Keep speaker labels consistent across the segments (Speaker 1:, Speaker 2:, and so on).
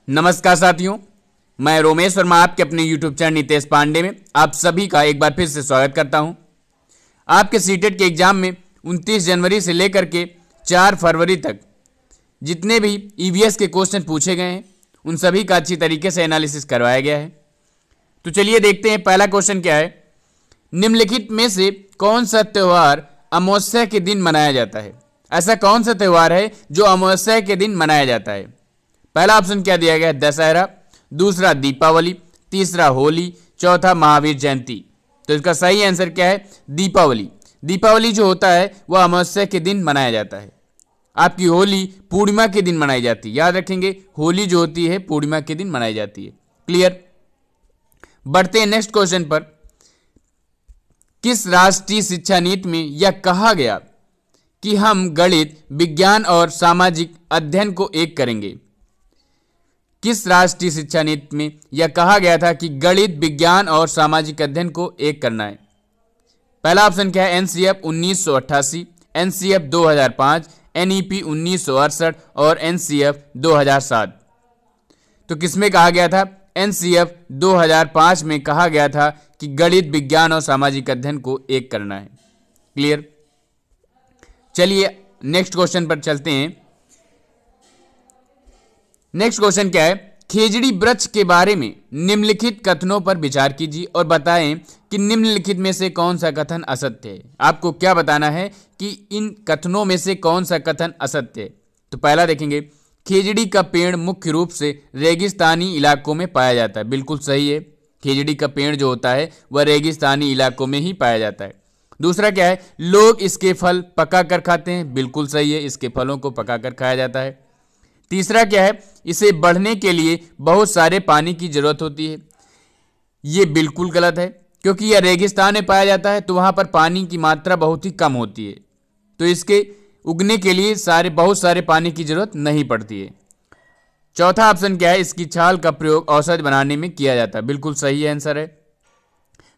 Speaker 1: नमस्कार साथियों, मैं रोमेश वर्मा आपके अपने YouTube चैनल नितेश पांडे में आप सभी का एक बार फिर से स्वागत करता हूं। आपके सीटेट के एग्जाम में 29 जनवरी से लेकर के 4 फरवरी तक जितने भी EVS के क्वेश्चन पूछे गए हैं उन सभी का अच्छी तरीके से एनालिसिस करवाया गया है। तो चलिए देखते हैं पहला क्वेश्चन क्या है। निम्नलिखित में से कौन सा त्यौहार अमावस्या के दिन मनाया जाता है? ऐसा कौन सा त्यौहार है जो अमावस्या के दिन मनाया जाता है? पहला ऑप्शन क्या दिया गया है? दशहरा, दूसरा दीपावली, तीसरा होली, चौथा महावीर जयंती। तो इसका सही आंसर क्या है? दीपावली। दीपावली जो होता है वह अमावस्या के दिन मनाया जाता है। आपकी होली पूर्णिमा के दिन मनाई जाती है, याद रखेंगे, होली जो होती है पूर्णिमा के दिन मनाई जाती है। क्लियर। बढ़ते हैं नेक्स्ट क्वेश्चन पर। किस राष्ट्रीय शिक्षा नीति में यह कहा गया कि हम गणित, विज्ञान और सामाजिक अध्ययन को एक करेंगे? किस राष्ट्रीय शिक्षा नीति में यह कहा गया था कि गणित, विज्ञान और सामाजिक अध्ययन को एक करना है? पहला ऑप्शन क्या है? NCF 1988, NCF 2005, NEP 1968 और NCF 2007। तो किसमें कहा गया था? NCF 2005 में कहा गया था कि गणित, विज्ञान और सामाजिक अध्ययन को एक करना है। क्लियर। चलिए नेक्स्ट क्वेश्चन पर चलते हैं। नेक्स्ट क्वेश्चन क्या है? खेजड़ी वृक्ष के बारे में निम्नलिखित कथनों पर विचार कीजिए और बताएं कि निम्नलिखित में से कौन सा कथन असत्य है। आपको क्या बताना है कि इन कथनों में से कौन सा कथन असत्य है। तो पहला देखेंगे, खेजड़ी का पेड़ मुख्य रूप से रेगिस्तानी इलाकों में पाया जाता है। बिल्कुल सही है, खेजड़ी का पेड़ जो होता है वह रेगिस्तानी इलाकों में ही पाया जाता है। दूसरा क्या है? लोग इसके फल पका कर खाते हैं। बिल्कुल सही है, इसके फलों को पका कर खाया जाता है। तीसरा क्या है? इसे बढ़ने के लिए बहुत सारे पानी की जरूरत होती है। ये बिल्कुल गलत है, क्योंकि यह रेगिस्तान में पाया जाता है तो वहां पर पानी की मात्रा बहुत ही कम होती है, तो इसके उगने के लिए बहुत सारे पानी की जरूरत नहीं पड़ती है। चौथा ऑप्शन क्या है? इसकी छाल का प्रयोग औषधि बनाने में किया जाता है। बिल्कुल सही आंसर है।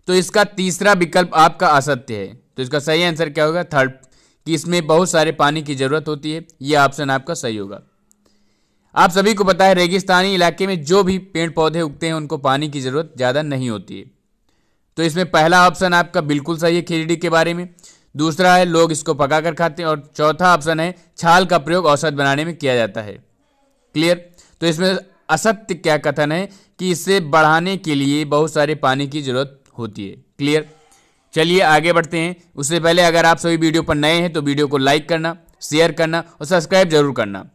Speaker 1: तो इसका तीसरा विकल्प आपका असत्य है। तो इसका सही आंसर क्या होगा? थर्ड, कि इसमें बहुत सारे पानी की जरूरत होती है। यह ऑप्शन आपका सही होगा। आप सभी को पता है रेगिस्तानी इलाके में जो भी पेड़ पौधे उगते हैं उनको पानी की जरूरत ज़्यादा नहीं होती है। तो इसमें पहला ऑप्शन आपका बिल्कुल सही है खेजड़ी के बारे में। दूसरा है लोग इसको पकाकर खाते हैं और चौथा ऑप्शन है छाल का प्रयोग औषध बनाने में किया जाता है। क्लियर। तो इसमें असत्य क्या कथन है कि इसे बढ़ाने के लिए बहुत सारे पानी की जरूरत होती है। क्लियर। चलिए आगे बढ़ते हैं। उससे पहले अगर आप सभी वीडियो पर नए हैं तो वीडियो को लाइक करना, शेयर करना और सब्सक्राइब जरूर करना।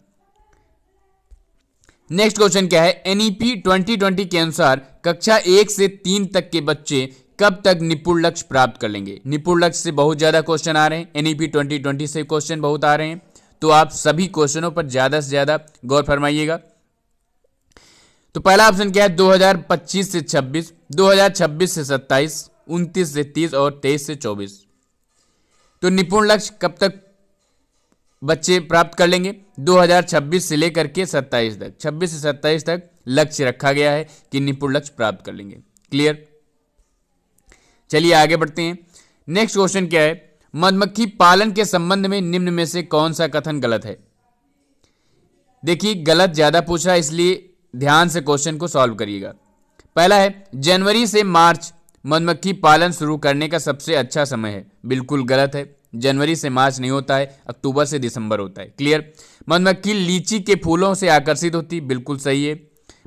Speaker 1: नेक्स्ट क्वेश्चन क्या है? NEP 2020 के अनुसार कक्षा 1 से 3 तक के बच्चे कब तक निपुण लक्ष्य प्राप्त कर लेंगे? निपुण लक्ष्य से बहुत ज्यादा क्वेश्चन आ रहे हैं, NEP 2020 से क्वेश्चन बहुत आ रहे हैं, तो आप सभी क्वेश्चनों पर ज्यादा से ज्यादा गौर फरमाइएगा। तो पहला ऑप्शन क्या है? 2025 से 26, 2026 से 27, 29 से 30 और 23 से 24। तो निपुण लक्ष्य कब तक बच्चे प्राप्त कर लेंगे? 2026 से लेकर के 27 तक, 26 से 27 तक लक्ष्य रखा गया है कि निपुण लक्ष्य प्राप्त कर लेंगे। क्लियर। चलिए आगे बढ़ते हैं। नेक्स्ट क्वेश्चन क्या है? मधुमक्खी पालन के संबंध में निम्न में से कौन सा कथन गलत है? देखिए गलत ज्यादा पूछा, इसलिए ध्यान से क्वेश्चन को सॉल्व करिएगा। पहला है जनवरी से मार्च मधुमक्खी पालन शुरू करने का सबसे अच्छा समय है। बिल्कुल गलत है, जनवरी से मार्च नहीं होता है, अक्टूबर से दिसंबर होता है। क्लियर। मधुमक्खी लीची के फूलों से आकर्षित होती, बिल्कुल सही है।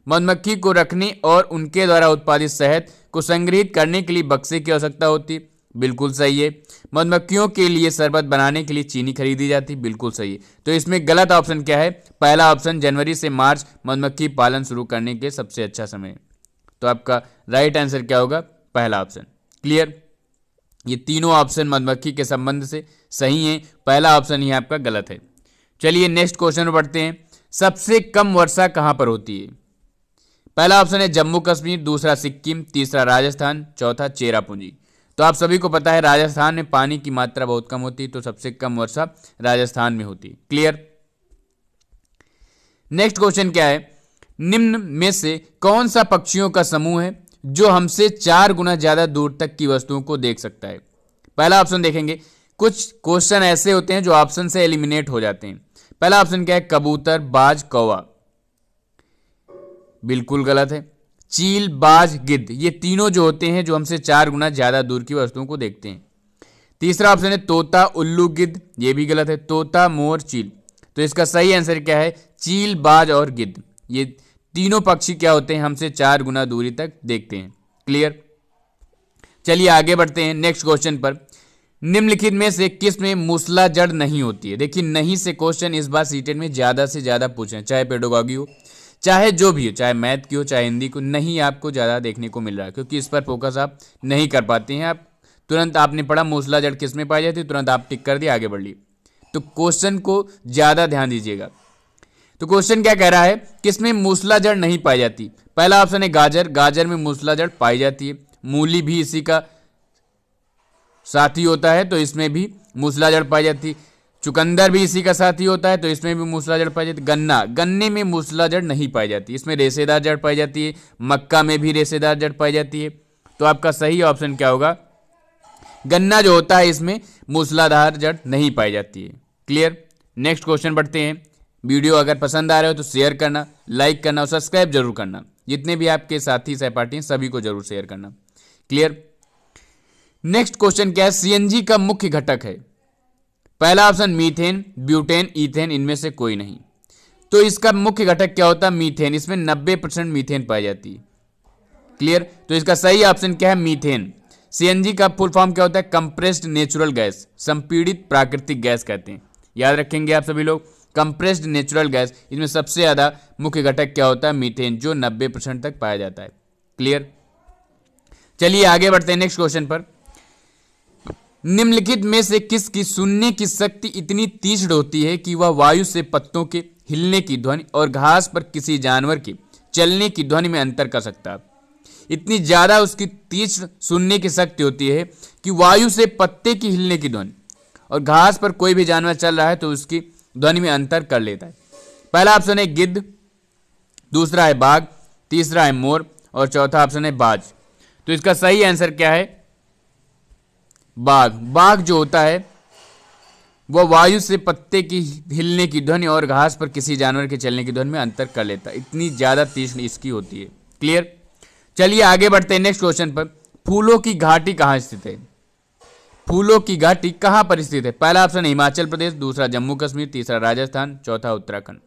Speaker 1: मधुमक्खी को रखने और उनके द्वारा उत्पादित शहद को संग्रहित करने के लिए बक्से की आवश्यकता होती, बिल्कुल सही है। मधुमक्खियों के लिए शरबत बनाने के लिए चीनी खरीदी जाती, बिल्कुल सही है। तो इसमें गलत ऑप्शन क्या है? पहला ऑप्शन जनवरी से मार्च मधुमक्खी पालन शुरू करने के सबसे अच्छा समय। तो आपका राइट आंसर क्या होगा? पहला ऑप्शन। क्लियर। ये तीनों ऑप्शन मधुमक्खी के संबंध से सही हैं, पहला ऑप्शन ही आपका गलत है। चलिए नेक्स्ट क्वेश्चन बढ़ते हैं। सबसे कम वर्षा कहां पर होती है? पहला ऑप्शन है जम्मू कश्मीर, दूसरा सिक्किम, तीसरा राजस्थान, चौथा चेरापूंजी। तो आप सभी को पता है राजस्थान में पानी की मात्रा बहुत कम होती है, तो सबसे कम वर्षा राजस्थान में होती है। क्लियर। नेक्स्ट क्वेश्चन क्या है? निम्न में से कौन सा पक्षियों का समूह है जो हमसे 4 गुना ज्यादा दूर तक की वस्तुओं को देख सकता है? पहला ऑप्शन देखेंगे। कुछ क्वेश्चन ऐसे होते हैं जो ऑप्शन से एलिमिनेट हो जाते हैं। पहला ऑप्शन क्या है? कबूतर, बाज, कौवा। बिल्कुल गलत है। चील, बाज, गिद्ध, ये तीनों जो होते हैं जो हमसे 4 गुना ज्यादा दूर की वस्तुओं को देखते हैं। तीसरा ऑप्शन है तोता, उल्लू, गिद्ध, ये भी गलत है। तोता, मोर, चील, तो इसका सही आंसर क्या है? चील, बाज और गिद्ध, ये तीनों पक्षी क्या होते हैं? हमसे 4 गुना दूरी तक देखते हैं। क्लियर? चलिए आगे बढ़ते हैं नेक्स्ट क्वेश्चन पर। निम्नलिखित में से किस में मूसलाजड़ नहीं होती है? देखिए नहीं से क्वेश्चन इस बार सीटेट में ज्यादा से ज्यादा पूछे, चाहे पेडागॉजी हो, चाहे जो भी हो, चाहे मैथ की हो, चाहे हिंदी को, नहीं आपको ज्यादा देखने को मिल रहा है, क्योंकि इस पर फोकस आप नहीं कर पाते हैं। आप तुरंत आपने पढ़ा मूसलाजड़ किस में पाई जाती है, तुरंत आप टिक कर दिए, आगे बढ़ लिए। तो क्वेश्चन को ज्यादा ध्यान दीजिएगा। तो क्वेश्चन क्या कह रहा है? किसमें मूसलाजड़ नहीं पाई जाती? पहला ऑप्शन है गाजर, गाजर में मूसलाजड़ पाई जाती है। मूली भी इसी का साथी होता है, तो इसमें भी मूसलाजड़ पाई जाती है। चुकंदर भी इसी का साथी होता है, तो इसमें भी मूसलाजड़ पाई जाती है। गन्ना, गन्ने में मूसलाजड़ नहीं पाई जाती, इसमें रेशेदार जड़ पाई जाती है। मक्का में भी रेशेदार जड़ पाई जाती है। तो आपका सही ऑप्शन क्या होगा? गन्ना जो होता है इसमें मूसलाधार जड़ नहीं पाई जाती है। क्लियर? नेक्स्ट क्वेश्चन बढ़ते हैं। वीडियो अगर पसंद आ रहे हो तो शेयर करना, लाइक करना और सब्सक्राइब जरूर करना। जितने भी आपके साथी सहपाठी हैं सभी को जरूर शेयर करना। क्लियर? नेक्स्ट क्वेश्चन क्या है? सीएनजी का मुख्य घटक है। पहला ऑप्शन मीथेन, ब्यूटेन, ईथेन, इनमें से कोई नहीं। तो इसका मुख्य घटक क्या होता है? मीथेन, इसमें 90% मीथेन पाई जाती है। क्लियर? तो इसका सही ऑप्शन क्या है? मीथेन। सीएनजी का फुल फॉर्म क्या होता है? कंप्रेस्ड नेचुरल गैस, संपीड़ित प्राकृतिक गैस कहते हैं। याद रखेंगे आप सभी लोग, कंप्रेस्ड नेचुरल गैस, इसमें सबसे ज्यादा मुख्य घटक क्या होता है? मीथेन, जो 90% तक पाया जाता है। क्लियर? चलिए आगे बढ़ते हैं नेक्स्ट क्वेश्चन पर। निम्नलिखित में से किसकी सुनने की शक्ति इतनी तीक्ष्ण होती है कि वह वायु से पत्तों के हिलने की ध्वनि और घास पर किसी जानवर के चलने की ध्वनि में अंतर कर सकता है? इतनी ज्यादा उसकी तीक्ष्ण सुनने की शक्ति होती है कि वायु से पत्ते की हिलने की ध्वनि और घास पर कोई भी जानवर चल रहा है तो उसकी ध्वनि में अंतर कर लेता है। पहला ऑप्शन है गिद्ध, दूसरा है बाघ, तीसरा है मोर और चौथा ऑप्शन है बाज। तो इसका सही आंसर क्या है? बाघ। बाघ जो होता है वह वायु से पत्ते की हिलने की ध्वनि और घास पर किसी जानवर के चलने की ध्वनि में अंतर कर लेता है, इतनी ज्यादा तीक्ष्ण इसकी होती है। क्लियर? चलिए आगे बढ़ते हैं नेक्स्ट क्वेश्चन पर। फूलों की घाटी कहां स्थित है? फूलों की घाटी कहां पर स्थित है? पहला ऑप्शन है हिमाचल प्रदेश, दूसरा जम्मू कश्मीर, तीसरा राजस्थान, चौथा उत्तराखंड।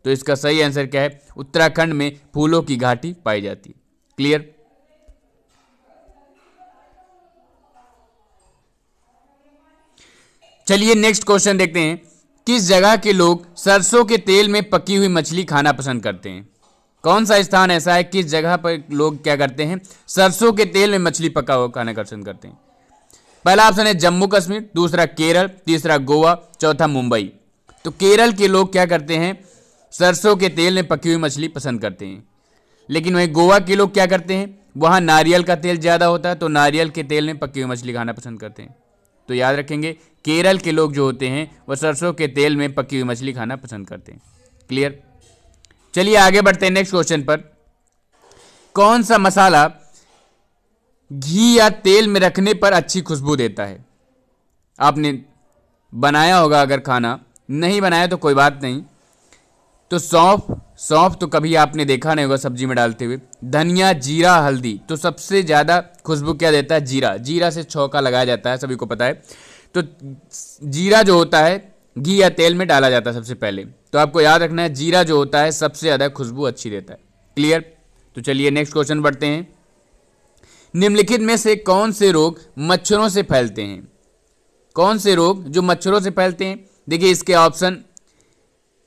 Speaker 1: तो इसका सही आंसर क्या है? उत्तराखंड में फूलों की घाटी पाई जाती है। क्लियर? चलिए नेक्स्ट क्वेश्चन देखते हैं। किस जगह के लोग सरसों के तेल में पकी हुई मछली खाना पसंद करते हैं? कौन सा स्थान ऐसा है किस जगह पर लोग क्या करते हैं? सरसों के तेल में मछली पका हुआ खाना पसंद करते हैं। पहला ऑप्शन है जम्मू कश्मीर, दूसरा केरल, तीसरा गोवा, चौथा मुंबई। तो केरल के लोग क्या करते हैं? सरसों के तेल में पकी हुई मछली पसंद करते हैं। लेकिन वहीं गोवा के लोग क्या करते हैं? वहां नारियल का तेल ज्यादा होता है, तो नारियल के तेल में पकी हुई मछली खाना पसंद करते हैं। तो याद रखेंगे केरल के लोग जो होते हैं वह सरसों के तेल में पकी हुई मछली खाना पसंद करते हैं। क्लियर? चलिए आगे बढ़ते हैं नेक्स्ट क्वेश्चन पर। कौन सा मसाला घी या तेल में रखने पर अच्छी खुशबू देता है? आपने बनाया होगा, अगर खाना नहीं बनाया तो कोई बात नहीं। तो सौंफ तो कभी आपने देखा नहीं होगा सब्जी में डालते हुए। धनिया, जीरा, हल्दी, तो सबसे ज्यादा खुशबू क्या देता है? जीरा। जीरा से छौंका लगाया जाता है, सभी को पता है। तो जीरा जो होता है घी या तेल में डाला जाता है सबसे पहले, तो आपको याद रखना है जीरा जो होता है सबसे ज्यादा खुशबू अच्छी देता है। क्लियर? तो चलिए नेक्स्ट क्वेश्चन बढ़ते हैं। निम्नलिखित में से कौन से रोग मच्छरों से फैलते हैं? कौन से रोग जो मच्छरों से फैलते हैं? देखिए इसके ऑप्शन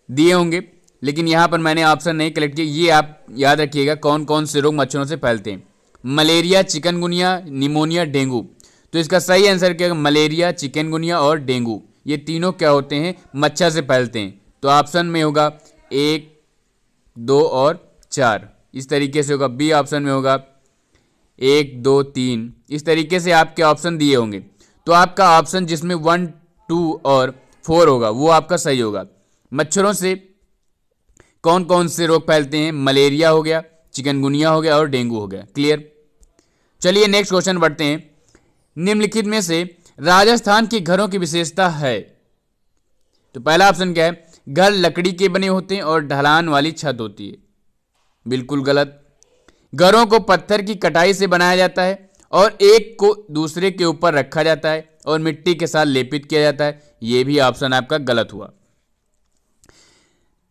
Speaker 1: दिए होंगे, लेकिन यहां पर मैंने ऑप्शन नहीं कलेक्ट किए। ये आप याद रखिएगा कौन कौन से रोग मच्छरों से फैलते हैं। Malaria, chikungunya, pneumonia, dengue. तो इसका सही आंसर क्या है? मलेरिया, चिकनगुनिया और डेंगू, ये तीनों क्या होते हैं? मच्छर से फैलते हैं। तो ऑप्शन में होगा 1, 2 और 4, इस तरीके से होगा। बी ऑप्शन में होगा 1, 2, 3, इस तरीके से आपके ऑप्शन दिए होंगे। तो आपका ऑप्शन जिसमें 1, 2 और 4 होगा वो आपका सही होगा। मच्छरों से कौन कौन से रोग फैलते हैं? मलेरिया हो गया, चिकनगुनिया हो गया और डेंगू हो गया। क्लियर? चलिए नेक्स्ट क्वेश्चन बढ़ते हैं। निम्नलिखित में से राजस्थान के घरों की विशेषता है? तो पहला ऑप्शन क्या है? घर लकड़ी के बने होते हैं और ढलान वाली छत होती है। बिल्कुल गलत। घरों को पत्थर की कटाई से बनाया जाता है और एक को दूसरे के ऊपर रखा जाता है और मिट्टी के साथ लेपित किया जाता है, यह भी ऑप्शन आपका गलत हुआ।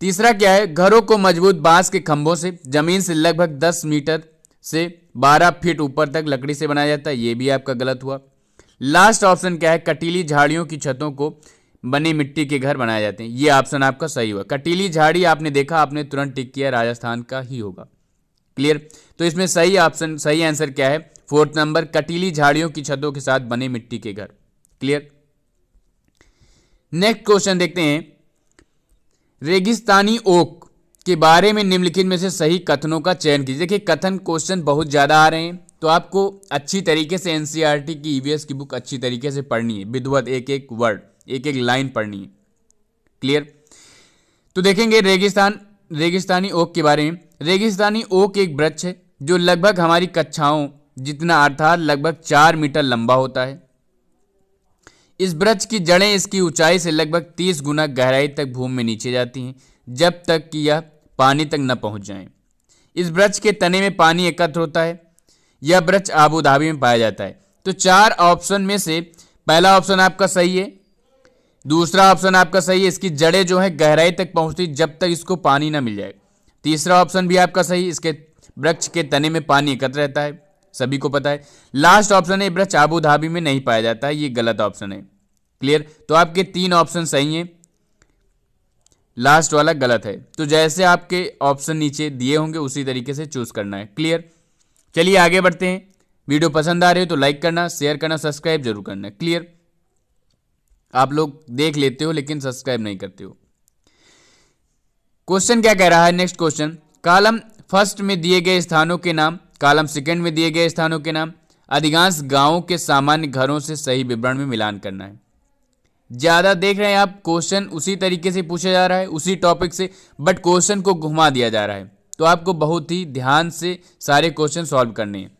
Speaker 1: तीसरा क्या है, घरों को मजबूत बांस के खंभों से जमीन से लगभग 10 मीटर से 12 फीट ऊपर तक लकड़ी से बनाया जाता है, यह भी आपका गलत हुआ। लास्ट ऑप्शन क्या है, कटीली झाड़ियों की छतों को बने मिट्टी के घर बनाए जाते हैं, यह ऑप्शन आपका सही हुआ। कटीली झाड़ी आपने देखा, आपने तुरंत टिक किया, राजस्थान का ही होगा। क्लियर। तो इसमें सही ऑप्शन, सही आंसर क्या है, 4th नंबर, कटीली झाड़ियों की छतों के साथ बने मिट्टी के घर। क्लियर। नेक्स्ट क्वेश्चन देखते हैं, रेगिस्तानी ओक के बारे में निम्नलिखित में से सही कथनों का चयन कीजिए। देखिए कथन क्वेश्चन बहुत ज्यादा आ रहे हैं, तो आपको अच्छी तरीके से एनसीईआरटी की ईवीएस की बुक अच्छी तरीके से पढ़नी है, विधिवत एक एक वर्ड एक एक लाइन पढ़नी है। क्लियर। तो देखेंगे रेगिस्तानी ओक के बारे में। रेगिस्तानी ओक एक वृक्ष है जो लगभग हमारी कक्षाओं जितना अर्थात लगभग 4 मीटर लंबा होता है। इस वृक्ष की जड़ें इसकी ऊंचाई से लगभग 30 गुना गहराई तक भूमि में नीचे जाती हैं जब तक कि यह पानी तक न पहुंच जाए। इस वृक्ष के तने में पानी एकत्र होता है। यह वृक्ष आबू धाबी में पाया जाता है। तो 4 ऑप्शन में से पहला ऑप्शन आपका सही है, दूसरा ऑप्शन आपका सही है, इसकी जड़ें जो है गहराई तक पहुंचती जब तक इसको पानी ना मिल जाए। तीसरा ऑप्शन भी आपका सही, इसके वृक्ष के तने में पानी एकत्र रहता है, सभी को पता है। लास्ट ऑप्शन है वृक्ष आबू धाबी में नहीं पाया जाता है, ये गलत ऑप्शन है। क्लियर। तो आपके 3 ऑप्शन सही हैं, लास्ट वाला गलत है। तो जैसे आपके ऑप्शन नीचे दिए होंगे उसी तरीके से चूज करना है। क्लियर। चलिए आगे बढ़ते हैं। वीडियो पसंद आ रही हो तो लाइक करना, शेयर करना, सब्सक्राइब जरूर करना। क्लियर। आप लोग देख लेते हो लेकिन सब्सक्राइब नहीं करते हो। क्वेश्चन क्या कह रहा है, नेक्स्ट क्वेश्चन, कॉलम फर्स्ट में दिए गए स्थानों के नाम, कॉलम सेकंड में दिए गए स्थानों के नाम अधिकांश गांवों के सामान्य घरों से सही विवरण में मिलान करना है। ज्यादा देख रहे हैं आप, क्वेश्चन उसी तरीके से पूछा जा रहा है उसी टॉपिक से, बट क्वेश्चन को घुमा दिया जा रहा है, तो आपको बहुत ही ध्यान से सारे क्वेश्चन सॉल्व करने हैं।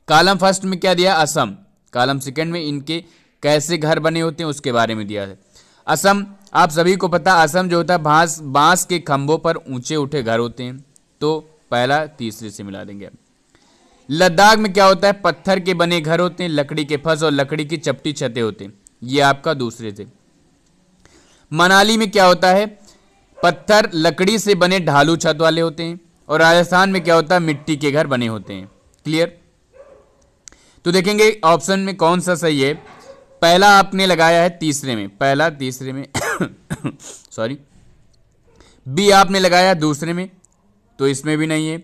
Speaker 1: कॉलम फर्स्ट में क्या दिया, असम। कॉलम सेकंड में इनके कैसे घर बने होते हैं उसके बारे में दिया है। असम आप सभी को पता, असम जो होता है बांस के खंभों पर ऊंचे उठे घर होते हैं, तो पहला तीसरे से मिला देंगे। लद्दाख में क्या होता है, पत्थर के बने घर होते हैं, लकड़ी के फर्श और लकड़ी की चपटी छतें होते हैं, ये आपका दूसरे से। मनाली में क्या होता है, पत्थर लकड़ी से बने ढालू छत वाले होते हैं, और राजस्थान में क्या होता है, मिट्टी के घर बने होते हैं। क्लियर। तो देखेंगे ऑप्शन में कौन सा सही है। पहला आपने लगाया है तीसरे में, पहला तीसरे में सॉरी, बी आपने लगाया दूसरे में, तो इसमें भी नहीं है।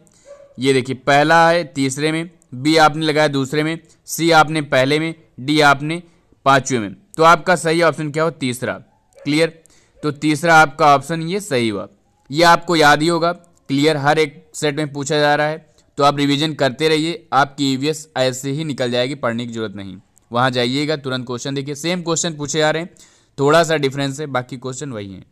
Speaker 1: ये देखिए पहला है तीसरे में, बी आपने लगाया दूसरे में, सी आपने पहले में, डी आपने पांचवें में, तो आपका सही ऑप्शन क्या हो, तीसरा। क्लियर। तो तीसरा आपका ऑप्शन ये सही हुआ। ये आपको याद ही होगा। क्लियर। हर एक सेट में पूछा जा रहा है, तो आप रिवीजन करते रहिए, आपकी ईवीएस ऐसे ही निकल जाएगी, पढ़ने की जरूरत नहीं। वहां जाइएगा, तुरंत क्वेश्चन देखिए, सेम क्वेश्चन पूछे जा रहे हैं, थोड़ा सा डिफरेंस है, बाकी क्वेश्चन वही है।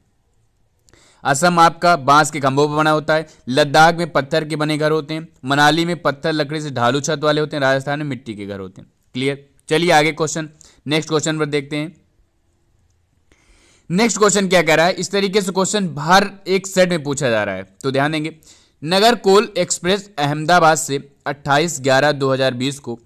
Speaker 1: असम आपका बांस के खंभों पर बना होता है, लद्दाख में पत्थर के बने घर होते हैं, मनाली में पत्थर लकड़ी से ढालू छत वाले होते हैं, राजस्थान में मिट्टी के घर होते हैं। क्लियर। चलिए आगे क्वेश्चन, नेक्स्ट क्वेश्चन पर देखते हैं। नेक्स्ट क्वेश्चन क्या कह रहा है, इस तरीके से क्वेश्चन हर एक सेट में पूछा जा रहा है, तो ध्यान देंगे। नगर कोल एक्सप्रेस अहमदाबाद से 28/11/2020 को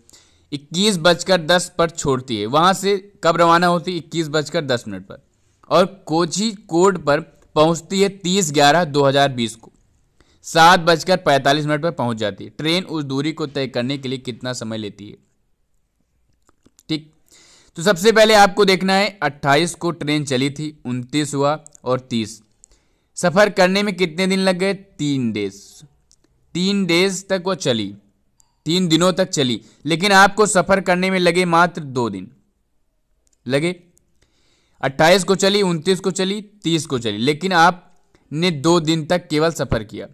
Speaker 1: 21:10 पर छोड़ती है। वहां से कब रवाना होती है, 21:10 पर, और कोझिकोड पर पहुंचती है 30/11/2020 को 7:45 पर पहुंच जाती है। ट्रेन उस दूरी को तय करने के लिए कितना समय लेती है। ठीक। तो सबसे पहले आपको देखना है 28 को ट्रेन चली थी, 29 हुआ और 30, सफर करने में कितने दिन लग गए, 3 डेज। 3 डेज तक वो चली, 3 दिनों तक चली, लेकिन आपको सफर करने में लगे मात्र 2 दिन लगे। 28 को चली, 29 को चली, 30 को चली, लेकिन आपने 2 दिन तक केवल सफर किया।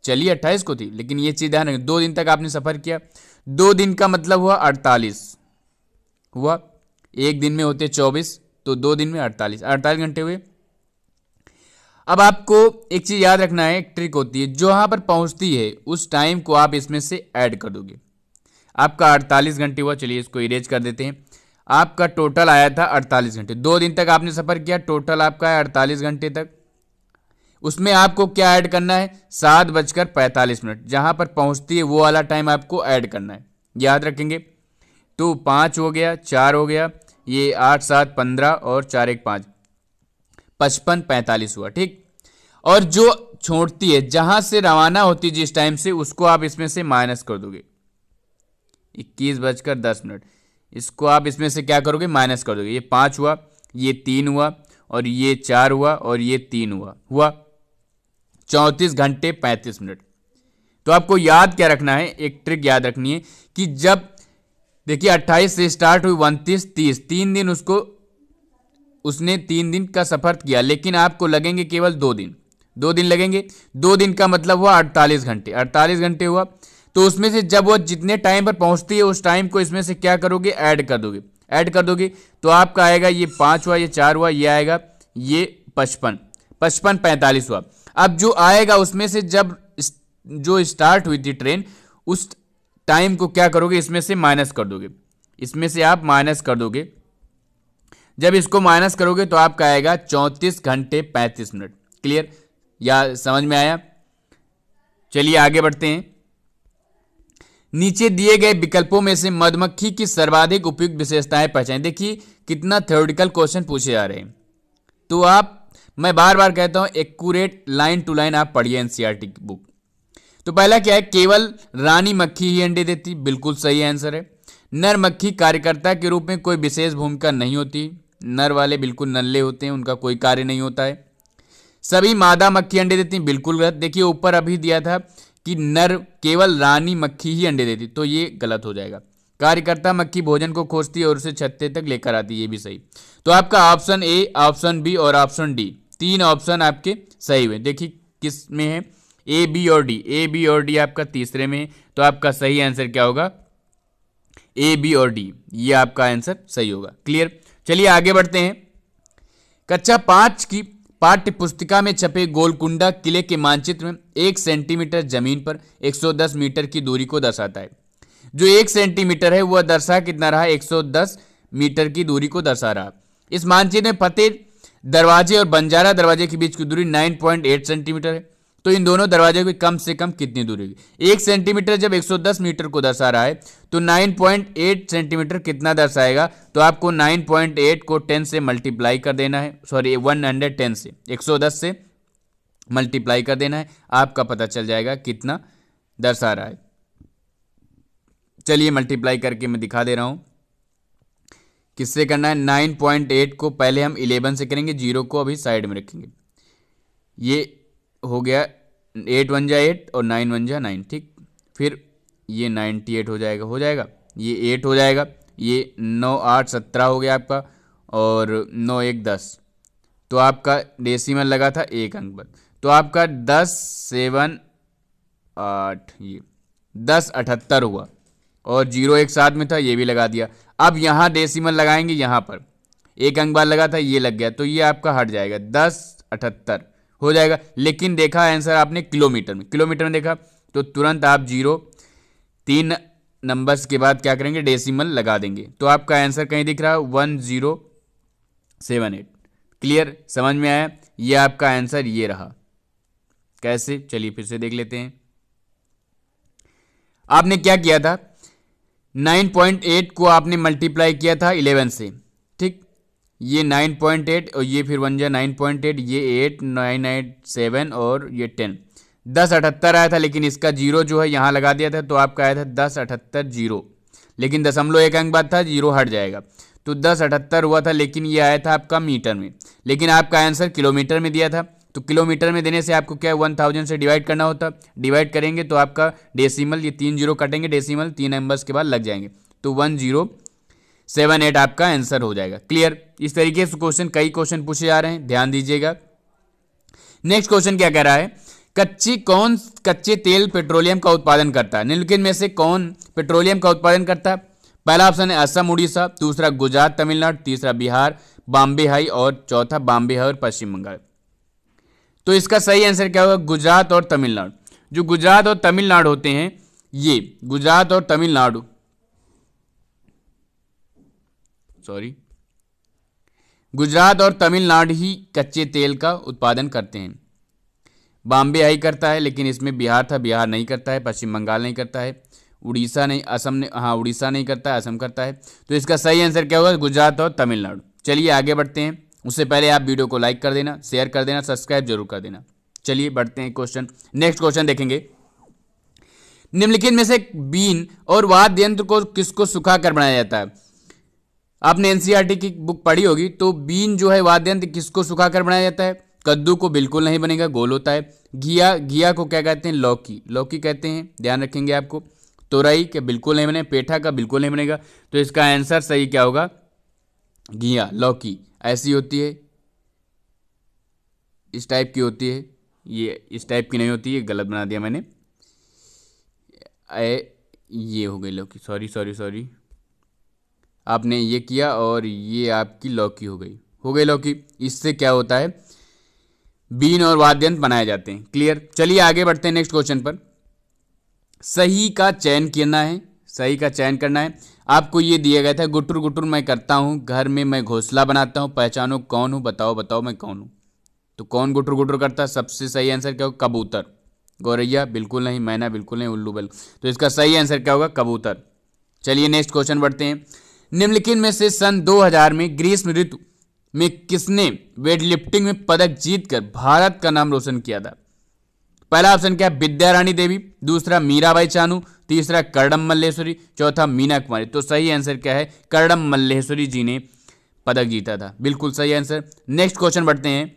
Speaker 1: चली 28 को थी, लेकिन ये चीज ध्यान रखें, 2 दिन तक आपने सफर किया। 2 दिन का मतलब हुआ 48 हुआ, एक दिन में होते 24, तो 2 दिन में 48 घंटे हुए। अब आपको एक चीज याद रखना है, एक ट्रिक होती है, जो यहां पर पहुंचती है उस टाइम को आप इसमें से ऐड कर दोगे। आपका 48 घंटे हुआ, चलिए इसको इरेज कर देते हैं। आपका टोटल आया था 48 घंटे, 2 दिन तक आपने सफर किया, टोटल आपका है 48 घंटे तक। उसमें आपको क्या ऐड करना है, 7:45, जहां पर पहुंचती है वो वाला टाइम आपको ऐड करना है, याद रखेंगे। तो 5 हो गया, 4 हो गया, ये 8 7 15 और 4 1 5, 55 45 हुआ, ठीक। और जो छोड़ती है जहां से रवाना होती है जिस टाइम से, उसको आप इसमें से माइनस कर दोगे, 21:10, इसको आप इसमें से क्या करोगे, माइनस कर दोगे। ये 5 हुआ, ये 3 हुआ, और ये 4 हुआ, और ये 3 हुआ 34 घंटे 35 मिनट। तो आपको याद क्या रखना है, एक ट्रिक याद रखनी है कि जब देखिए 28 से स्टार्ट हुई, 29 30, 3 दिन उसने 3 दिन का सफर किया, लेकिन आपको लगेंगे केवल 2 दिन लगेंगे। 2 दिन का मतलब हुआ 48 घंटे, 48 घंटे हुआ। तो उसमें से जब वो जितने टाइम पर पहुंचती है उस टाइम को इसमें से क्या करोगे, ऐड कर दोगे। तो आपका आएगा, ये 5 हुआ, ये 4 हुआ, ये आएगा, ये 55 45 हुआ। अब जो आएगा उसमें से जब जो स्टार्ट हुई थी ट्रेन, उस टाइम को क्या करोगे, इसमें से माइनस कर दोगे, इसमें से आप माइनस कर दोगे। जब इसको माइनस करोगे तो आपका आएगा 34 घंटे 35 मिनट। क्लियर, या समझ में आया? चलिए आगे बढ़ते हैं। नीचे दिए गए विकल्पों में से मधुमक्खी की सर्वाधिक उपयुक्त विशेषताएं पहचानें। देखिए कितना थ्योरेटिकल क्वेश्चन पूछे जा रहे हैं। तो मैं बार बार कहता हूं, एक्यूरेट लाइन टू लाइन आप पढ़िए एनसीईआरटी की बुक। तो पहला क्या है, केवल रानी मक्खी ही अंडे देती, बिल्कुल सही आंसर है। नर मक्खी कार्यकर्ता के रूप में कोई विशेष भूमिका नहीं होती, नर वाले बिल्कुल नल्ले होते हैं, उनका कोई कार्य नहीं होता है। सभी मादा मक्खी अंडे देती हैं, बिल्कुल गलत। देखिए ऊपर अभी दिया था कि नर केवल रानी मक्खी ही अंडे देती, तो ये गलत हो जाएगा। कार्यकर्ता मक्खी भोजन को खोजती है और उसे छत्ते तक लेकर आती है, ये भी सही। तो आपका ऑप्शन ए, ऑप्शन बी और ऑप्शन डी, 3 ऑप्शन आपके सही हुए। देखिए किस में है, ए बी और डी, ए बी और डी आपका तीसरे में है। तो आपका सही आंसर क्या होगा, ए बी और डी, ये आपका आंसर सही होगा। क्लियर, चलिए आगे बढ़ते हैं। कक्षा 5 की पाठ्य पुस्तिका में छपे गोलकुंडा किले के मानचित्र में 1 सेंटीमीटर जमीन पर 110 मीटर की दूरी को दर्शाता है। जो 1 सेंटीमीटर है वह दर्शा कितना रहा, 110 मीटर की दूरी को दर्शा रहा। इस मानचित्र में फतेह दरवाजे और बंजारा दरवाजे के बीच की दूरी 9.8 सेंटीमीटर है। तो इन दोनों दरवाजे की कम से कम कितनी दूरी होगी। 1 सेंटीमीटर जब 110 मीटर को दर्शा रहा है तो 9.8 सेंटीमीटर कितना दर्शाएगा। तो आपको 9.8 को 10 से मल्टीप्लाई कर देना है, सॉरी 110 से, 110 से मल्टीप्लाई कर देना है, आपका पता चल जाएगा कितना दर्शा रहा है। चलिए मल्टीप्लाई करके मैं दिखा दे रहा हूं। किससे करना है, 9.8 को पहले हम 11 से करेंगे, 0 को अभी साइड में रखेंगे। ये हो गया 8 1 जा 8 और 9 1 जा 9, ठीक। फिर ये 98 हो जाएगा, ये 8 हो जाएगा, ये 9 8 17 हो गया आपका, और 9 1 10। तो आपका डेसिमल लगा था 1 अंक बाद, तो आपका 10 7 8, ये 10 78 हुआ, और 0 एक साथ में था, ये भी लगा दिया। अब यहाँ डेसिमल लगाएंगे, यहाँ पर 1 अंक बाद लगा था, ये लग गया, तो ये आपका हट जाएगा, 10 78 हो जाएगा। लेकिन देखा आंसर आपने किलोमीटर में देखा, तो तुरंत आप 0 3 नंबर्स के बाद क्या करेंगे, डेसिमल लगा देंगे। तो आपका आंसर कहीं दिख रहा है 1078। क्लियर, समझ में आया? ये आपका आंसर ये रहा। कैसे, चलिए फिर से देख लेते हैं। आपने क्या किया था, 9.8 को आपने मल्टीप्लाई किया था 11 से, ठीक। ये 9.8 और ये फिर 1 जा 9.8, ये 8 9 8 7 और ये 10, 10 78 आया था, लेकिन इसका 0 जो है यहाँ लगा दिया था, तो आपका आया था 10 78 0, लेकिन दशमलव एक अंक बाद था, 0 हट जाएगा, तो 10 78 हुआ था, लेकिन ये आया था आपका मीटर में, लेकिन आपका आंसर किलोमीटर में दिया था। तो किलोमीटर में देने से आपको क्या 1000 से डिवाइड करना होता, डिवाइड करेंगे तो आपका डेसिमल, ये 3 0 कटेंगे, डेसिमल 3 नंबर्स के बाद लग जाएंगे, तो 1078 आपका आंसर हो जाएगा। क्लियर, इस तरीके से क्वेश्चन, कई क्वेश्चन पूछे जा रहे हैं, ध्यान दीजिएगा। नेक्स्ट क्वेश्चन क्या कह रहा है, कच्चे तेल पेट्रोलियम का उत्पादन करता है, निम्नलिखित में से कौन पेट्रोलियम का उत्पादन करता है। पहला ऑप्शन है असम उड़ीसा, दूसरा गुजरात तमिलनाडु, तीसरा बिहार बॉम्बे हाई, और चौथा बॉम्बे हाई और पश्चिम बंगाल। तो इसका सही आंसर क्या होगा, गुजरात और तमिलनाडु। जो गुजरात और तमिलनाडु होते हैं, ये गुजरात और तमिलनाडु, सॉरी गुजरात और तमिलनाडु ही कच्चे तेल का उत्पादन करते हैं। बॉम्बे हाई करता है, लेकिन इसमें बिहार था, बिहार नहीं करता है। पश्चिम बंगाल नहीं करता है, उड़ीसा नहीं, असम ने, हाँ उड़ीसा नहीं करता है, असम करता है। तो इसका सही आंसर क्या होगा? गुजरात और तमिलनाडु। चलिए आगे बढ़ते हैं। उससे पहले आप वीडियो को लाइक कर देना, शेयर कर देना, सब्सक्राइब जरूर कर देना। चलिए बढ़ते हैं क्वेश्चन, नेक्स्ट क्वेश्चन देखेंगे। निम्नलिखित में से बीन और वाद्य यंत्र को किसको सुखाकर बनाया जाता है? आपने एनसीईआरटी की बुक पढ़ी होगी, तो बीन जो है वाद्य यंत्र किसको सुखाकर बनाया जाता है? कद्दू को बिल्कुल नहीं बनेगा, गोल होता है। घिया, घिया को क्या कहते हैं? लौकी, लौकी कहते हैं, ध्यान रखेंगे आपको। तोरई के बिल्कुल नहीं बने, पेठा का बिल्कुल नहीं बनेगा। तो इसका आंसर सही क्या होगा? घिया, लौकी ऐसी होती है, इस टाइप की होती है, ये इस टाइप की नहीं होती है, गलत बना दिया मैंने। ये हो गई लौकी, सॉरी सॉरी सॉरी, आपने ये किया और ये आपकी लौकी हो गई लौकी। इससे क्या होता है? बीन और वाद्य यंत्र बनाए जाते हैं। क्लियर? चलिए आगे बढ़ते हैं नेक्स्ट क्वेश्चन पर। सही का चयन करना है, सही का चयन करना है। आपको ये दिया गया था, गुटुर गुटुर मैं करता हूँ, घर में मैं घोंसला बनाता हूँ, पहचानो कौन हूँ, बताओ बताओ मैं कौन हूँ। तो कौन गुटुर गुटुर करता है? सबसे सही आंसर क्या होगा? कबूतर। गौरैया बिल्कुल नहीं, मैना बिल्कुल नहीं, उल्लू बिल्कुल। तो इसका सही आंसर क्या होगा? कबूतर। चलिए नेक्स्ट क्वेश्चन बढ़ते हैं। निम्नलिखित में से सन 2000 में ग्रीष्म ऋतु में किसने वेटलिफ्टिंग में पदक जीतकर भारत का नाम रोशन किया था? पहला ऑप्शन क्या है? विद्या रानी देवी, दूसरा मीराबाई चानू, तीसरा कर्दम मल्लेश्वरी, चौथा मीना कुमारी। तो सही आंसर क्या है? कर्दम मल्लेश्वरी जी ने पदक जीता था, बिल्कुल सही आंसर। नेक्स्ट क्वेश्चन बढ़ते हैं।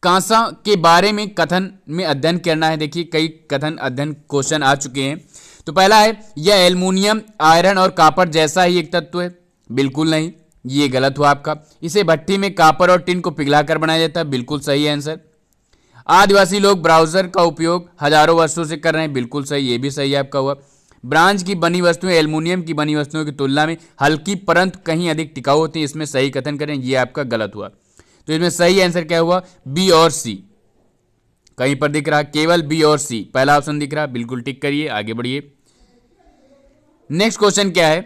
Speaker 1: कांसा के बारे में कथन में अध्ययन करना है। देखिए कई कथन अध्ययन क्वेश्चन आ चुके हैं। तो पहला है, यह एल्युमिनियम, आयरन और कॉपर जैसा ही एक तत्व है। बिल्कुल नहीं, ये गलत हुआ आपका। इसे भट्टी में कॉपर और टिन को पिघलाकर बनाया जाता है। बिल्कुल सही आंसर। आदिवासी लोग ब्राउजर का उपयोग हजारों वर्षों से कर रहे हैं। बिल्कुल सही, ये भी सही आपका हुआ। ब्रांज की बनी वस्तुएं एल्युमिनियम की बनी वस्तुओं की तुलना में हल्की परंतु कहीं अधिक टिकाऊ होती हैं। इसमें सही कथन करें, ये आपका गलत हुआ। तो इसमें सही आंसर क्या हुआ? बी और सी। कहीं पर दिख रहा केवल बी और सी, पहला ऑप्शन दिख रहा, बिल्कुल टिक करिए, आगे बढ़िए। नेक्स्ट क्वेश्चन क्या है?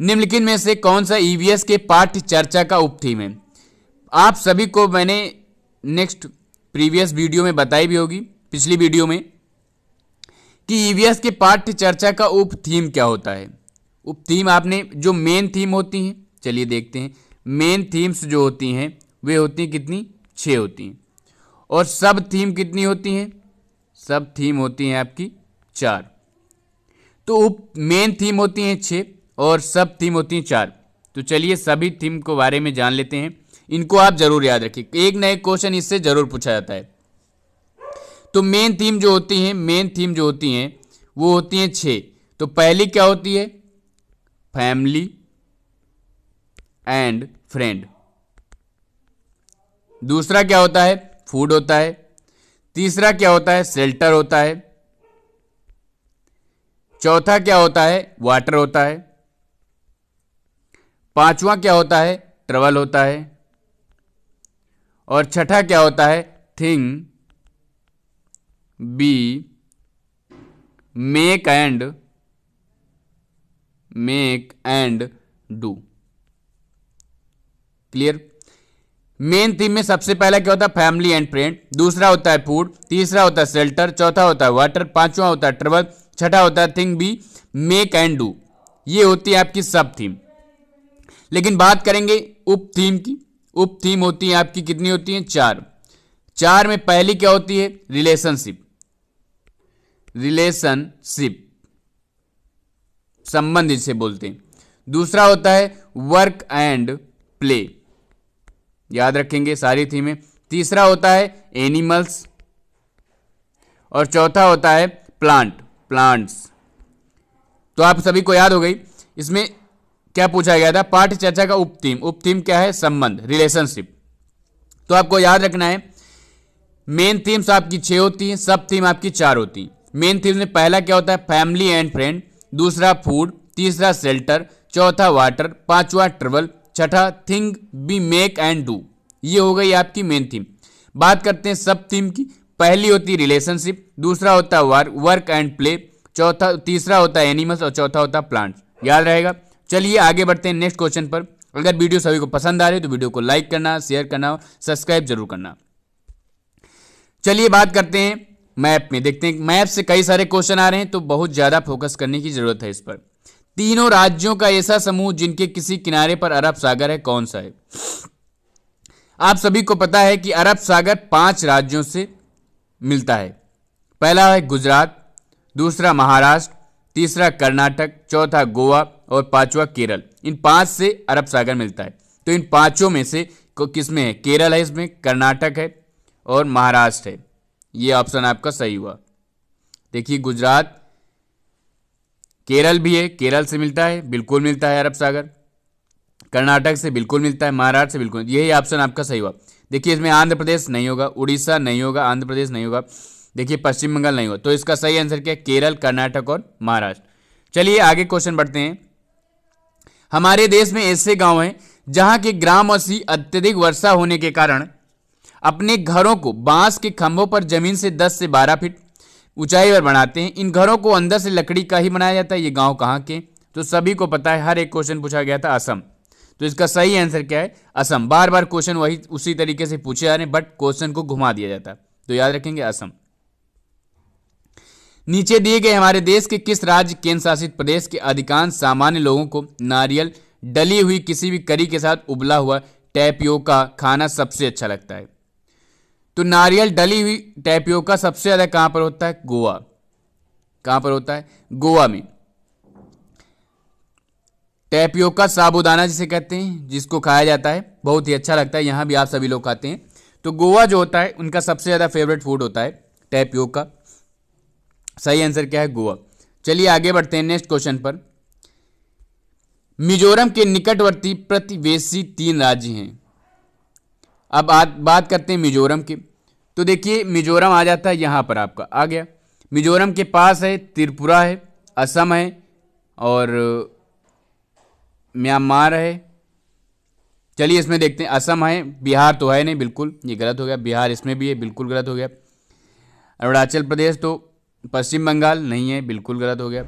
Speaker 1: निम्नलिखित में से कौन सा ईवीएस के पाठ्य चर्चा का उपथीम है? आप सभी को मैंने नेक्स्ट प्रीवियस वीडियो में बताई भी होगी, पिछली वीडियो में, कि ईवीएस के पाठ्य चर्चा का उपथीम क्या होता है। उपथीम आपने जो मेन थीम होती हैं, चलिए देखते हैं। मेन थीम्स जो होती हैं वे होती हैं कितनी? 6 होती हैं। और सब थीम कितनी होती हैं? सब थीम होती हैं आपकी 4। तो उप मेन थीम होती हैं 6 और सब थीम होती हैं 4। तो चलिए सभी थीम के बारे में जान लेते हैं। इनको आप जरूर याद रखिए, एक ना एक क्वेश्चन इससे जरूर पूछा जाता है। तो मेन थीम जो होती हैं, मेन थीम जो होती हैं वो होती हैं 6। तो पहली क्या होती है? Family and friend. दूसरा क्या होता है? फूड होता है। तीसरा क्या होता है? शेल्टर होता है। चौथा क्या होता है? वाटर होता है। पांचवा क्या होता है? ट्रैवल होता है। और छठा क्या होता है? Thing, be, make and do. Clear? Main theme में सबसे पहला क्या होता है? Family and friend. दूसरा होता है फूड। तीसरा होता है शेल्टर। चौथा होता है वाटर। पांचवा होता है ट्रैवल। छठा होता है thing, be, make and do. ये होती है आपकी सब थीम। लेकिन बात करेंगे उप थीम की। उप थीम होती है आपकी कितनी होती है? 4। 4 में पहली क्या होती है? रिलेशनशिप। रिलेशनशिप, संबंध जिसे बोलते हैं। दूसरा होता है वर्क एंड प्ले, याद रखेंगे सारी थीमें। तीसरा होता है एनिमल्स। और चौथा होता है प्लांट्स। तो आप सभी को याद हो गई। इसमें क्या पूछा गया था? पाठ्य चर्चा का उपथीम। उपथीम क्या है? संबंध, रिलेशनशिप। तो आपको याद रखना है, मेन थीम्स आपकी 6 होती हैं, सब थीम आपकी 4 होती हैं। मेन थीम में पहला क्या होता है? Family and friend. दूसरा फूड। तीसरा शेल्टर। चौथा वाटर। पांचवा ट्रैवल। छठा thing, be, make and do. ये हो गई आपकी मेन थीम। बात करते हैं सब थीम की। पहली होती है रिलेशनशिप। दूसरा होता है वर्क एंड प्ले। तीसरा होता है एनिमल्स और चौथा होता है प्लांट्स। याद रहेगा। चलिए आगे बढ़ते हैं नेक्स्ट क्वेश्चन पर। अगर वीडियो सभी को पसंद आ रही है तो वीडियो को लाइक करना, शेयर करना, सब्सक्राइब जरूर करना। चलिए बात करते हैं मैप में। देखते हैं मैप से कई सारे क्वेश्चन आ रहे हैं तो बहुत ज्यादा फोकस करने की जरूरत है इस पर। तीनों राज्यों का ऐसा समूह जिनके किसी किनारे पर अरब सागर है कौन सा है? आप सभी को पता है कि अरब सागर 5 राज्यों से मिलता है। पहला है गुजरात, दूसरा महाराष्ट्र, तीसरा कर्नाटक, चौथा गोवा और पांचवा केरल। इन 5 से अरब सागर मिलता है। तो इन 5 में से किसमें है? केरल है, इसमें कर्नाटक है और महाराष्ट्र है। ये ऑप्शन आपका सही हुआ। देखिए गुजरात, केरल भी है, केरल से मिलता है, बिल्कुल मिलता है अरब सागर। कर्नाटक से बिल्कुल मिलता है, महाराष्ट्र से बिल्कुल। यही ऑप्शन आपका सही हुआ। देखिए इसमें आंध्र प्रदेश नहीं होगा, उड़ीसा नहीं होगा, आंध्र प्रदेश नहीं होगा, देखिए पश्चिम बंगाल नहीं होगा। तो इसका सही आंसर क्या है? केरल, कर्नाटक और महाराष्ट्र। चलिए आगे क्वेश्चन बढ़ते हैं। हमारे देश में ऐसे गांव हैं जहां के ग्रामवासी अत्यधिक वर्षा होने के कारण अपने घरों को बांस के खंभों पर जमीन से 10 से 12 फीट ऊंचाई पर बनाते हैं। इन घरों को अंदर से लकड़ी का ही बनाया जाता है। ये गांव कहाँ के? तो सभी को पता है, हर एक क्वेश्चन पूछा गया था असम। तो इसका सही आंसर क्या है? असम। बार बार क्वेश्चन वही उसी तरीके से पूछे जा रहे हैं बट क्वेश्चन को घुमा दिया जाता है, तो याद रखेंगे असम। नीचे दिए गए हमारे देश के किस राज्य केंद्र शासित प्रदेश के अधिकांश सामान्य लोगों को नारियल डली हुई किसी भी करी के साथ उबला हुआ टैपियोका खाना सबसे अच्छा लगता है? तो नारियल डली हुई टैपियोका सबसे ज्यादा कहां पर होता है? गोवा। कहां पर होता है? गोवा में। टैपियोका साबूदाना जिसे कहते हैं, जिसको खाया जाता है, बहुत ही अच्छा लगता है। यहां भी आप सभी लोग खाते हैं। तो गोवा जो होता है उनका सबसे ज्यादा फेवरेट फूड होता है टैपियोका। सही आंसर क्या है? गोवा। चलिए आगे बढ़ते हैं नेक्स्ट क्वेश्चन पर। मिजोरम के निकटवर्ती प्रतिवेशी 3 राज्य हैं। अब बात करते हैं मिजोरम की। तो देखिए मिजोरम आ जाता है यहां पर, आपका आ गया। मिजोरम के पास है त्रिपुरा है, असम है और म्यांमार है। चलिए इसमें देखते हैं। असम है, बिहार तो है नहीं, बिल्कुल ये गलत हो गया। बिहार इसमें भी है, बिल्कुल गलत हो गया। अरुणाचल प्रदेश तो पश्चिम बंगाल नहीं है, बिल्कुल गलत हो गया।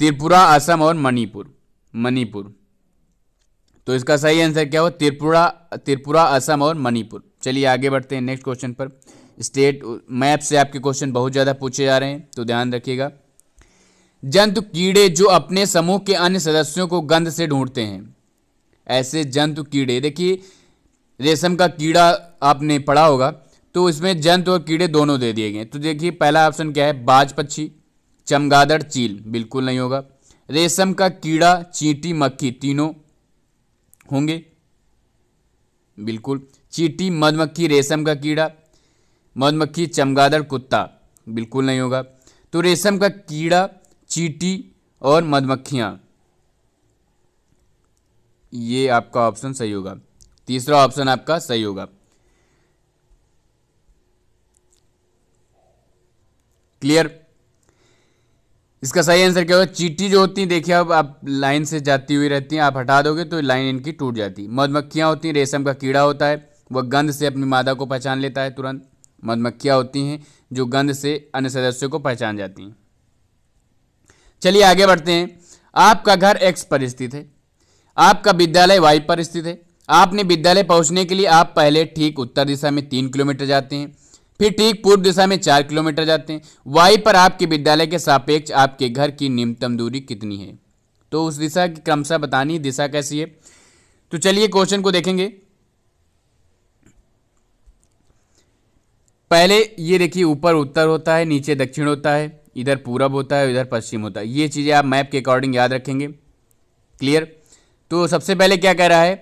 Speaker 1: त्रिपुरा, असम और मणिपुर। तो इसका सही आंसर क्या हो? त्रिपुरा, असम और मणिपुर। चलिए आगे बढ़ते हैं नेक्स्ट क्वेश्चन पर। स्टेट मैप से आपके क्वेश्चन बहुत ज्यादा पूछे जा रहे हैं तो ध्यान रखिएगा। जंतु कीड़े जो अपने समूह के अन्य सदस्यों को गंध से ढूंढते हैं। ऐसे जंतु कीड़े, देखिए रेशम का कीड़ा आपने पढ़ा होगा, तो इसमें जंतु और कीड़े दोनों दे दिए गए। तो देखिए पहला ऑप्शन क्या है? बाज पक्षी, चमगादड़, चील, बिल्कुल नहीं होगा। रेशम का कीड़ा, चींटी, मक्खी, तीनों होंगे, बिल्कुल। चींटी, मधुमक्खी, रेशम का कीड़ा, मधुमक्खी, चमगादड़, कुत्ता, बिल्कुल नहीं होगा। तो रेशम का कीड़ा, चींटी और मधुमक्खियां, ये आपका ऑप्शन सही होगा। तीसरा ऑप्शन आपका सही होगा। क्लियर? इसका सही आंसर क्या होगा? चींटी जो होती है, देखिए अब आप लाइन से जाती हुई रहती हैं, आप हटा दोगे तो लाइन इनकी टूट जाती है। मधुमक्खियां होती हैं, रेशम का कीड़ा होता है, वह गंध से अपनी मादा को पहचान लेता है तुरंत। मधुमक्खियां होती हैं जो गंध से अन्य सदस्यों को पहचान जाती हैं। चलिए आगे बढ़ते हैं। आपका घर एक्स पर स्थित है, आपका विद्यालय वाई पर स्थित है। आपने विद्यालय पहुंचने के लिए आप पहले ठीक उत्तर दिशा में 3 किलोमीटर जाते हैं, फिर ठीक पूर्व दिशा में 4 किलोमीटर जाते हैं। वाई पर आपके विद्यालय के सापेक्ष आपके घर की न्यूनतम दूरी कितनी है? तो उस दिशा की क्रमशः बतानी, दिशा कैसी है। तो चलिए क्वेश्चन को देखेंगे। पहले ये देखिए, ऊपर उत्तर होता है, नीचे दक्षिण होता है, इधर पूरब होता है, इधर पश्चिम होता है। ये चीजें आप मैप के अकॉर्डिंग याद रखेंगे। क्लियर? तो सबसे पहले क्या कह रहा है?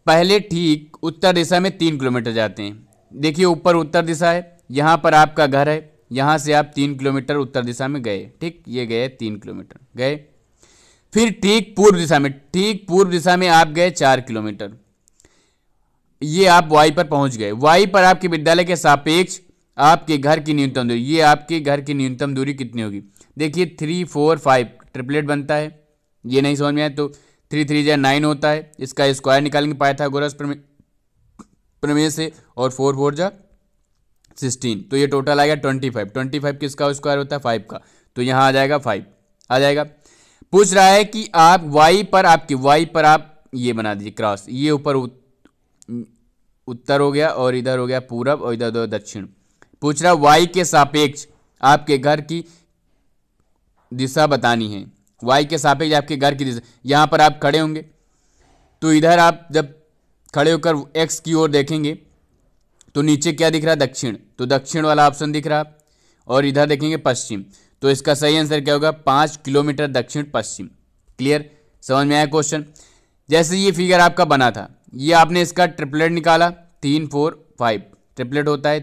Speaker 1: पहले ठीक उत्तर दिशा में 3 किलोमीटर जाते हैं। देखिए ऊपर उत्तर दिशा है, यहां पर आपका घर है, यहां से आप 3 किलोमीटर उत्तर दिशा में गए। ठीक, ये गए 3 किलोमीटर गए। फिर ठीक पूर्व दिशा में आप गए 4 किलोमीटर, ये आप वाई पर पहुंच गए। वाई पर आपके विद्यालय के सापेक्ष आपके घर की न्यूनतम दूरी, ये आपके घर की न्यूनतम दूरी कितनी होगी? देखिए 3, 4, 5 ट्रिपलेट बनता है। ये नहीं समझ में आए तो 3, 3 जा 9 होता है, इसका स्क्वायर निकालेंगे पाइथागोरस प्रमेय से, और 4, 4 जा 16, तो ये टोटल आएगा 25। 25 किसका स्क्वायर होता है? 5 का, तो यहां आ जाएगा 5 आ जाएगा। पूछ रहा है कि आप वाई पर आप ये बना दीजिए क्रॉस, ये ऊपर उत्तर हो गया और इधर हो गया पूरब और इधर दक्षिण। पूछ रहा वाई के सापेक्ष आपके घर की दिशा बतानी है। वाई के सापेक्ष आपके घर की दिशा, यहाँ पर आप खड़े होंगे तो इधर आप जब खड़े होकर एक्स की ओर देखेंगे तो नीचे क्या दिख रहा है, दक्षिण, तो दक्षिण वाला ऑप्शन दिख रहा। और इधर देखेंगे पश्चिम, तो इसका सही आंसर क्या होगा, 5 किलोमीटर दक्षिण पश्चिम। क्लियर, समझ में आया क्वेश्चन। जैसे ये फिगर आपका बना था, ये आपने इसका ट्रिपलेट निकाला, 3 4 5 ट्रिपलेट होता है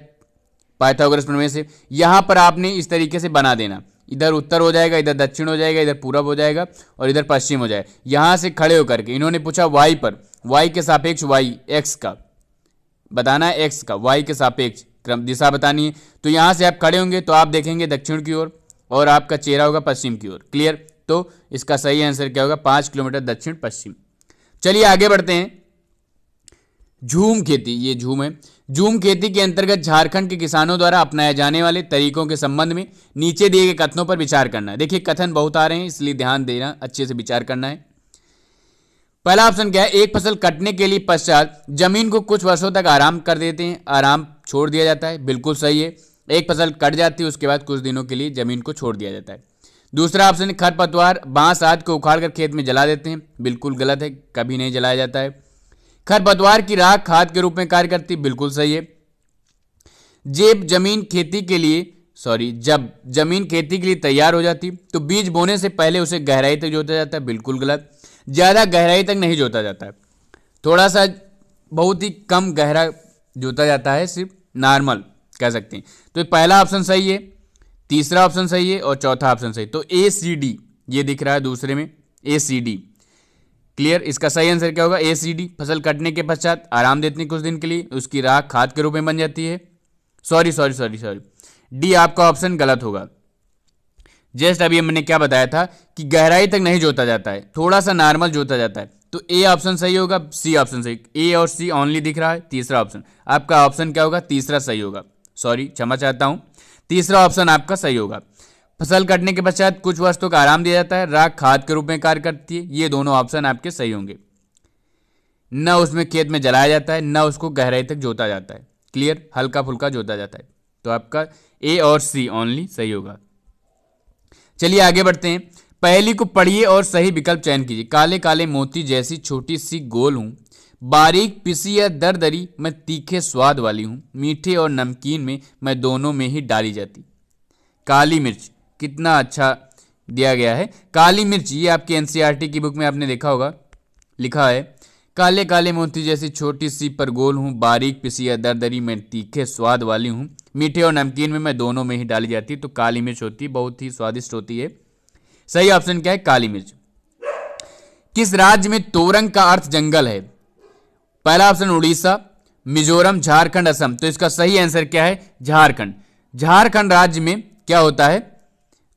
Speaker 1: पाइथागोरस प्रमेय से। यहाँ पर आपने इस तरीके से बना देना, इधर उत्तर हो जाएगा, इधर दक्षिण हो जाएगा, इधर पूरब हो जाएगा और इधर पश्चिम हो जाएगा। यहाँ से खड़े होकर के इन्होंने पूछा वाई पर, वाई के सापेक्ष वाई, एक्स का बताना है, एक्स का वाई के सापेक्ष क्रम दिशा बतानी है। तो यहाँ से आप खड़े होंगे तो आप देखेंगे दक्षिण की ओर और आपका चेहरा होगा पश्चिम की ओर। क्लियर, तो इसका सही आंसर क्या होगा, 5 किलोमीटर दक्षिण पश्चिम। चलिए आगे बढ़ते हैं। झूम खेती, ये झूम है। झूम खेती के अंतर्गत झारखंड के किसानों द्वारा अपनाए जाने वाले तरीकों के संबंध में नीचे दिए गए कथनों पर विचार करना है। देखिए कथन बहुत आ रहे हैं इसलिए ध्यान देना, अच्छे से विचार करना है। पहला ऑप्शन क्या है, एक फसल कटने के लिए पश्चात जमीन को कुछ वर्षों तक आराम कर देते हैं, आराम छोड़ दिया जाता है। बिल्कुल सही है, एक फसल कट जाती है उसके बाद कुछ दिनों के लिए जमीन को छोड़ दिया जाता है। दूसरा ऑप्शन है खरपतवार बांस आदि को उखाड़कर खेत में जला देते हैं। बिल्कुल गलत है, कभी नहीं जलाया जाता है। खरपतवार की राख खाद के रूप में कार्य करती है। बिल्कुल सही है। जब जमीन खेती के लिए तैयार हो जाती तो बीज बोने से पहले उसे गहराई तक जोता जाता है। बिल्कुल गलत, ज़्यादा गहराई तक नहीं जोता जाता है, थोड़ा सा बहुत ही कम गहरा जोता जाता है, सिर्फ नॉर्मल कह सकते हैं। तो पहला ऑप्शन सही है, तीसरा ऑप्शन सही है और चौथा ऑप्शन सही। तो ACD ये दिख रहा है दूसरे में, ACD। क्लियर, इसका सही आंसर क्या होगा, ACD। फसल कटने के पश्चात आराम देते हैं कुछ दिन के लिए, उसकी राख खाद के रूप में बन जाती है। सॉरी, डी आपका ऑप्शन गलत होगा। जस्ट अभी मैंने क्या बताया था कि गहराई तक नहीं जोता जाता है, थोड़ा सा नॉर्मल जोता जाता है। तो ए ऑप्शन सही होगा, सी ऑप्शन सही, ए और सी ओनली दिख रहा है। तीसरा ऑप्शन आपका ऑप्शन क्या होगा, तीसरा सही होगा। सॉरी, क्षमा चाहता हूं, तीसरा ऑप्शन आपका सही होगा। फसल कटने के पश्चात कुछ वर्ष तक आराम दिया जाता है, राख खाद के रूप में कार्य करती है। ये दोनों ऑप्शन आपके सही होंगे। न उसमें खेत में जलाया जाता है, न उसको गहराई तक जोता जाता है। क्लियर, हल्का फुल्का जोता जाता है। तो आपका ए और सी ओनली सही होगा। चलिए आगे बढ़ते हैं। पहली को पढ़िए और सही विकल्प चयन कीजिए। काले काले मोती जैसी छोटी सी गोल हूं, बारीक पिसी या दरदरी मैं तीखे स्वाद वाली हूं, मीठे और नमकीन में मैं दोनों में ही डाली जाती। काली मिर्च, कितना अच्छा दिया गया है। काली मिर्च ये आपकी एनसीईआरटी की बुक में आपने देखा होगा, लिखा है काले काले मोती जैसी छोटी सी पर गोल हूँ, बारीक पिसी या दरदरी मैं तीखे स्वाद वाली हूँ, मीठे और नमकीन में मैं दोनों में ही डाली जाती है। तो काली मिर्च होती है, बहुत ही स्वादिष्ट होती है। सही ऑप्शन क्या है, काली मिर्च। किस राज्य में तोरंग का अर्थ जंगल है? पहला ऑप्शन उड़ीसा, मिजोरम, झारखंड, असम। तो इसका सही आंसर क्या है, झारखंड। झारखंड राज्य में क्या होता है,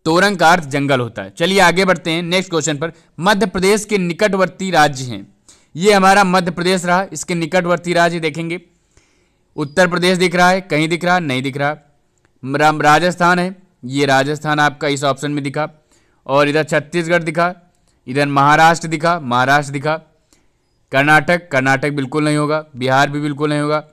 Speaker 1: तोरंग का अर्थ जंगल होता है। चलिए आगे बढ़ते हैं नेक्स्ट क्वेश्चन पर। मध्य प्रदेश के निकटवर्ती राज्य हैं, ये हमारा मध्य प्रदेश रहा, इसके निकटवर्ती राज्य देखेंगे। उत्तर प्रदेश दिख रहा है, कहीं दिख रहा नहीं दिख रहा। राजस्थान है, ये राजस्थान आपका इस ऑप्शन में दिखा, और इधर छत्तीसगढ़ दिखा, इधर महाराष्ट्र दिखा, महाराष्ट्र दिखा। कर्नाटक, कर्नाटक बिल्कुल नहीं होगा, बिहार भी बिल्कुल नहीं होगा,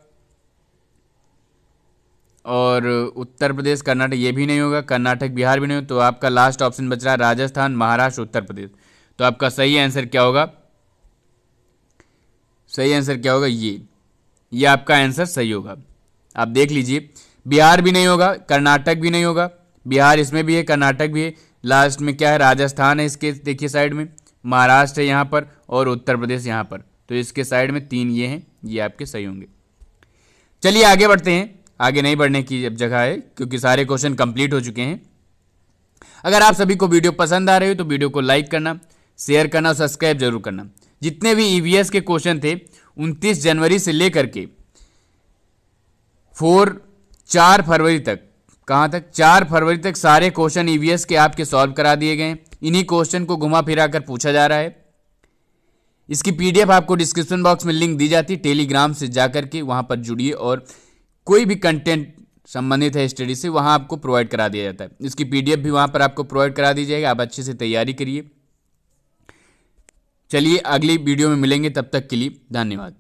Speaker 1: और उत्तर प्रदेश, कर्नाटक ये भी नहीं होगा, कर्नाटक बिहार भी नहीं होगा। तो आपका लास्ट ऑप्शन बच रहा है राजस्थान, महाराष्ट्र, उत्तर प्रदेश। तो आपका सही आंसर क्या होगा, सही आंसर क्या होगा, ये आपका आंसर सही होगा। आप देख लीजिए, बिहार भी नहीं होगा, कर्नाटक भी नहीं होगा, बिहार इसमें भी है, कर्नाटक भी है, लास्ट में क्या है, राजस्थान है इसके देखिए साइड में, महाराष्ट्र है यहाँ पर, और उत्तर प्रदेश यहाँ पर। तो इसके साइड में 3 ये हैं, ये आपके सही होंगे। चलिए आगे बढ़ते हैं। आगे नहीं बढ़ने की अब जगह है क्योंकि सारे क्वेश्चन कंप्लीट हो चुके हैं। अगर आप सभी को वीडियो पसंद आ रही हो तो वीडियो को लाइक करना, शेयर करना और सब्सक्राइब जरूर करना। जितने भी ईवीएस के क्वेश्चन थे 29 जनवरी से लेकर के 4 फरवरी तक, कहाँ तक, 4 फरवरी तक सारे क्वेश्चन ईवीएस के आपके सॉल्व करा दिए गए। इन्हीं क्वेश्चन को घुमा फिरा कर पूछा जा रहा है। इसकी पीडीएफ आपको डिस्क्रिप्शन बॉक्स में लिंक दी जाती है, टेलीग्राम से जाकर के वहाँ पर जुड़िए और कोई भी कंटेंट संबंधित है स्टडी से वहाँ आपको प्रोवाइड करा दिया जाता है। इसकी पीडीएफ भी वहाँ पर आपको प्रोवाइड करा दी जाएगी, आप अच्छे से तैयारी करिए। चलिए अगली वीडियो में मिलेंगे, तब तक के लिए धन्यवाद।